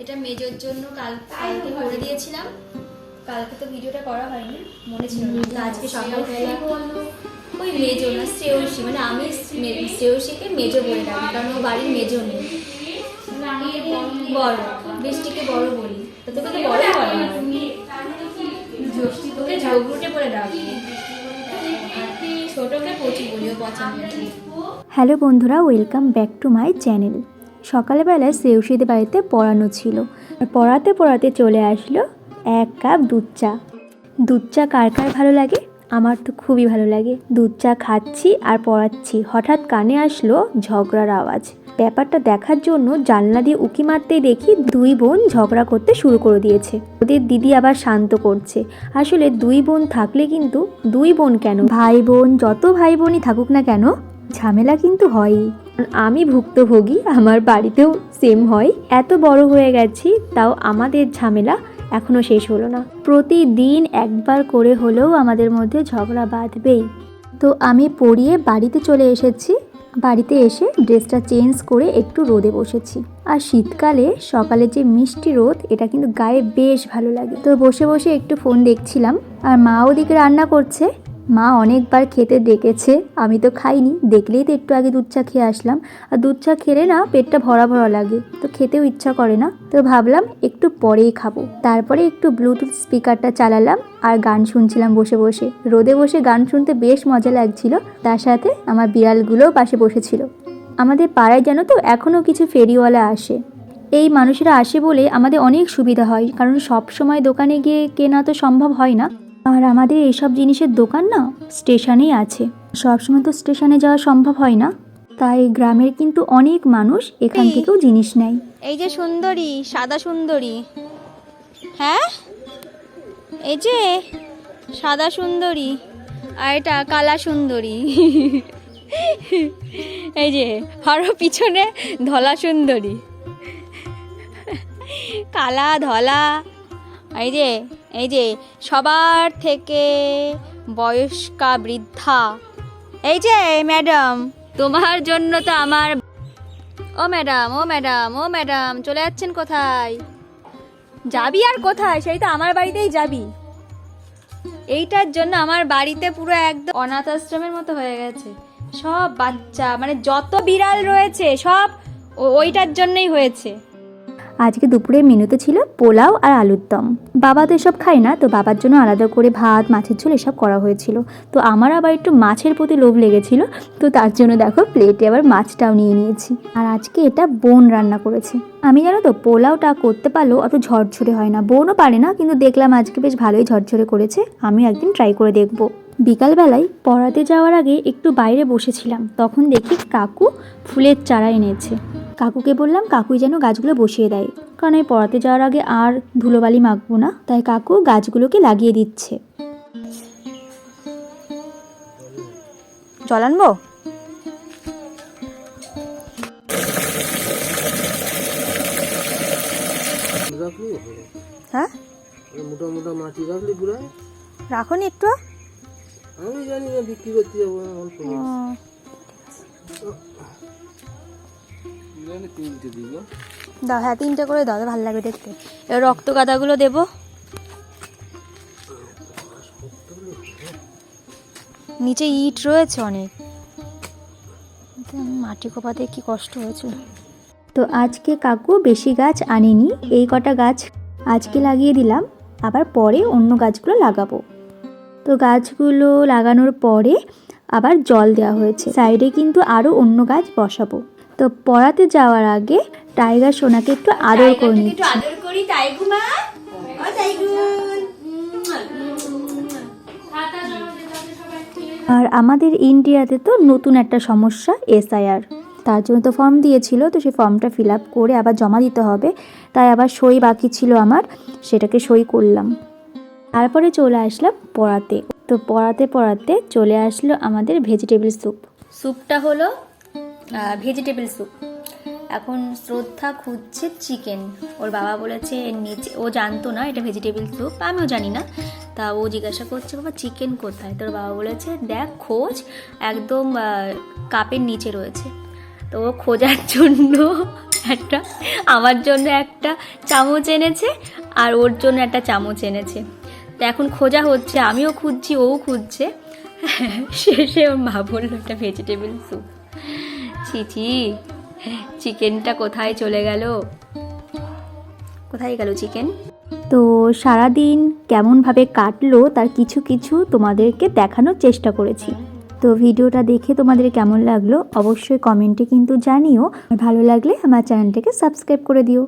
এটা মেজোর জন্য কালকে করে দিয়েছিলাম। কালকে তো ভিডিওটা করা হয়নি, মনে ছিল না। তো আজকে সকালবেলা ওই মেজো না শ্রেয়সী, মানে আমি শ্রেয়সীকে মেজো বলে ডাকি, কারণ ও বাড়ির মেজো নেই, বড়, বৃষ্টিকে বড় বলি। তো তোকে তো বড় বলে না, তোকে ঝগড়ুটে বলে ডাকি, ছোটকে পচি বলি, ও পছন্দ। হ্যালো বন্ধুরা, welcome back to my channel. সকালবেলায় শ্রেয়সীদের বাড়িতে পড়ানো ছিল, আর পড়াতে পড়াতে চলে আসলো 1 কাপ দুধ চা। দুধ চা কার কার ভালো লাগে? আমার তো খুবই ভালো লাগে। দুধ চা খাচ্ছি আর পড়াচ্ছি, হঠাৎ কানে আসলো ঝগড়ার আওয়াজ। ব্যাপারটা দেখার জন্য জানলা দিয়ে উঁকি মারতেই দেখি 2 বোন ঝগড়া করতে শুরু করে দিয়েছে। ওদের দিদি আবার শান্ত করছে। আসলে 2 বোন থাকলে কিন্তু 2 বোন কেন, ভাই বোন, যত ভাই বোনই থাকুক না কেন, ঝামেলা কিন্তু হয়ই। আমি ভুক্তভোগী, আমার বাড়িতেও সেম হয়। এত বড় হয়ে গেছি, তাও আমাদের ঝামেলা এখনো শেষ হলো না। প্রতিদিন একবার করে হলেও আমাদের মধ্যে ঝগড়া বাঁধবেই। তো আমি পড়িয়ে বাড়িতে চলে এসেছি। বাড়িতে এসে ড্রেসটা চেঞ্জ করে একটু রোদে বসেছি। আর শীতকালে সকালে যে মিষ্টি রোদ, এটা কিন্তু গায়ে বেশ ভালো লাগে। তো বসে বসে একটু ফোন দেখছিলাম, আর মা ওদিকে রান্না করছে। মা অনেকবার খেতে ডেকেছে, আমি তো খাইনি, দেখলেই তো একটু আগে দুধ চা খেয়ে আসলাম। আর দুধ চা খেলে না পেটটা ভরা ভরা লাগে, তো খেতেও ইচ্ছা করে না। তো ভাবলাম একটু পরেই খাবো। তারপরে একটু ব্লুটুথ স্পিকারটা চালালাম আর গান শুনছিলাম বসে বসে। রোদে বসে গান শুনতে বেশ মজা লাগছিল। তার সাথে আমার বিড়ালগুলোও পাশে বসেছিল। আমাদের পাড়ায় জানো তো এখনও কিছু ফেরিওয়ালা আসে। এই মানুষেরা আসে বলে আমাদের অনেক সুবিধা হয়, কারণ সব সময় দোকানে গিয়ে কেনা তো সম্ভব হয় না। আর আমাদের এইসব জিনিসের দোকান না স্টেশনেই আছে, সবসময় তো স্টেশনে যাওয়া সম্ভব হয় না। তাই গ্রামের কিন্তু অনেক মানুষ এখান থেকেও জিনিস নেয়। এই যে সুন্দরী, সাদা সুন্দরী, হ্যাঁ এই যে সাদা সুন্দরী, আর এটা কালা সুন্দরী। এই যে আরো পিছনে ধলা সুন্দরী, কালা ধলা। এই যে সবার থেকে বয়স্কা বৃদ্ধা, এই যে ম্যাডাম, তোমার জন্য তো আমার। ও ম্যাডাম, ও ম্যাডাম, ও ম্যাডাম, চলে যাচ্ছেন কোথায়? যাবি আর কোথায়? সেই তো আমার বাড়িতেই যাবি। এইটার জন্য আমার বাড়িতে পুরো একদম অনাথ আশ্রমের মতো হয়ে গেছে। সব বাচ্চা, মানে যত বিড়াল রয়েছে সব ওইটার জন্যই হয়েছে। আজকে দুপুরে মেনুতে ছিল পোলাও আর আলুর দম। বাবা তো এসব খায় না, তো বাবার জন্য আলাদা করে ভাত, মাছের ঝোল এসব করা হয়েছিল। তো আমার আবার একটু মাছের প্রতি লোভ লেগেছিল, তো তার জন্য দেখো প্লেটে আবার মাছটাও নিয়ে নিয়েছি। আর আজকে এটা বোন রান্না করেছে। আমি জানো তো পোলাওটা করতে পারলেও অত ঝরঝরে হয় না, বোনও পারে না, কিন্তু দেখলাম আজকে বেশ ভালোই ঝরঝরে করেছে। আমি একদিন ট্রাই করে দেখবো। বিকালবেলায় পড়াতে যাওয়ার আগে একটু বাইরে বসেছিলাম, তখন দেখি কাকু ফুলের চারা এনেছে। কাকুকে বললাম কাকুই যেন গাছগুলো বসিয়ে দেয়, কারণ আমি পড়াতে যাওয়ার আগে আর ধুলোবালি মাখবো না। তাই কাকু গাছগুলোকে লাগিয়ে দিচ্ছে। জল আনবো? হ্যাঁ, মোটা মোটা মাটি রাখলি পুরো রাখো নি একটু। আমি জানি না, বিক্রি করতে যাবো অল্প। তিনটে দিব দাও, হ্যাঁ 3টে করে দাও, ভালো লাগবে দেখতে। এবার রক্ত গাঁদাগুলো দেবো। নিচে ইট রয়েছে অনেক, মাটি কোপাতে কি কষ্ট হয়েছে। তো আজকে কাকু বেশি গাছ আনেনি, এই কটা গাছ আজকে লাগিয়ে দিলাম, আবার পরে অন্য গাছগুলো লাগাবো। তো গাছগুলো লাগানোর পরে আবার জল দেওয়া হয়েছে। সাইডে কিন্তু আরও অন্য গাছ বসাবো। তো পড়াতে যাওয়ার আগে টাইগার সোনাকে একটু আদর করে নিচ্ছি। আদর করি টাইগু মা, ও টাইগু। আর আমাদের ইন্ডিয়াতে তো নতুন একটা সমস্যা, SIR, তার জন্য তো ফর্ম দিয়েছিল, তো সেই ফর্মটা ফিল আপ করে আবার জমা দিতে হবে। তাই আবার সই বাকি ছিল আমার, সেটাকে সই করলাম। তারপরে চলে আসলাম পড়াতে। তো পড়াতে পড়াতে চলে আসলো আমাদের ভেজিটেবল স্যুপ। স্যুপটা হলো ভেজিটেবল স্যুপ। এখন শ্রদ্ধা খুঁজছে চিকেন। ওর বাবা বলেছে নিচে, ও জানতো না এটা ভেজিটেবল স্যুপ, আমিও জানি না। তা ও জিজ্ঞাসা করছে বাবা চিকেন কোথায়? তোর বাবা বলেছে দেখ খোঁজ, একদম কাপের নিচে রয়েছে। তো ও খোঁজার জন্য একটা আমার জন্য একটা চামচ এনেছে আর ওর জন্য একটা চামচ এনেছে। তো এখন খোঁজা হচ্ছে, আমিও খুঁজছি, ও খুঁজছে। শেষে ওর মা বললো একটা ভেজিটেবল স্যুপ। ছি, চিকেনটা কোথায় চলে গেল? কোথায় গেল চিকেন? তো সারাদিন কেমনভাবে কাটলো তার কিছু কিছু তোমাদেরকে দেখানোর চেষ্টা করেছি। তো ভিডিওটা দেখে তোমাদের কেমন লাগলো অবশ্যই কমেন্টে কিন্তু জানিও। আর ভালো লাগলে আমার চ্যানেলটাকে সাবস্ক্রাইব করে দিও।